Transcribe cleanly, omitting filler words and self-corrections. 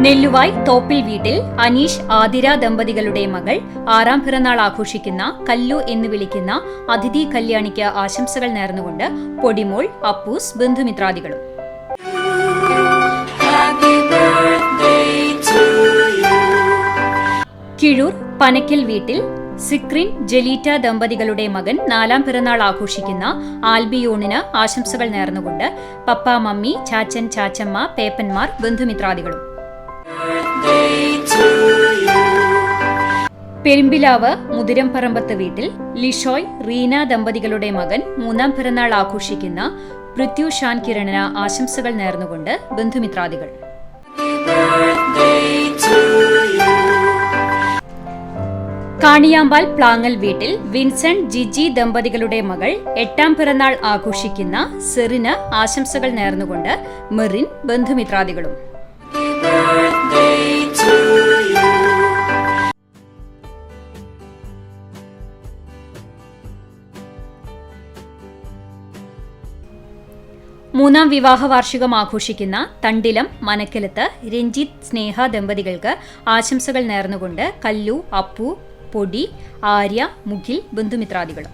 നെല്ലുവായ് തോപ്പിൽ വീട്ടിൽ അനീഷ് ആതിര ദമ്പതികളുടെ മകൾ 6ാം പിറന്നാൾ ആഘോഷിക്കുന്ന കല്ലു എന്ന് വിളിക്കുന്ന അതിഥി കല്യാണിക്ക് ആശംസകൾ നേർന്നുകൊണ്ട് പൊടിമോൾ, അപ്പൂസ്, ബന്ധുമിത്രാദികളും. കിഴൂർ പനക്കൽ വീട്ടിൽ സിക്രിൻ ജലീറ്റ ദമ്പതികളുടെ മകൻ 4ാം പിറന്നാൾ ആഘോഷിക്കുന്ന ആൽബിയോണിന് ആശംസകൾ നേർന്നുകൊണ്ട് പപ്പ, മമ്മി, ചാച്ചൻ, ചാച്ചമ്മ, പേപ്പന്മാർ, ബന്ധുമിത്രാദികളും. പെരുമ്പിലാവ് മുതിരംപറമ്പത്ത് വീട്ടിൽ ലിഷോയ്, റീന ദമ്പതികളുടെ മകൻ 3ാം പിറന്നാൾ ആഘോഷിക്കുന്ന പൃഥ്യുഷാൻ കിരണിന് ആശംസകൾ നേർന്നുകൊണ്ട് ബന്ധുമിത്രാദികൾ. കാണിയാമ്പാൽ പ്ലാങ്ങൽ വീട്ടിൽ വിൻസെന്റ്, ജിജി ദമ്പതികളുടെ മകൾ 8ാം പിറന്നാൾ ആഘോഷിക്കുന്ന സെറിന് ആശംസകൾ നേർന്നുകൊണ്ട് മെറിൻ, ബന്ധുമിത്രാദികളും. മൂന്നാം വിവാഹ വാർഷികം ആഘോഷിക്കുന്ന തണ്ടിലം മനക്കലത്ത് രഞ്ജിത്ത്, സ്നേഹ ദമ്പതികൾക്ക് ആശംസകൾ നേർന്നുകൊണ്ട് കല്ലു, അപ്പു, പൊടി, ആര്യ, മുഖിൽ, ബന്ധുമിത്രാദികളും.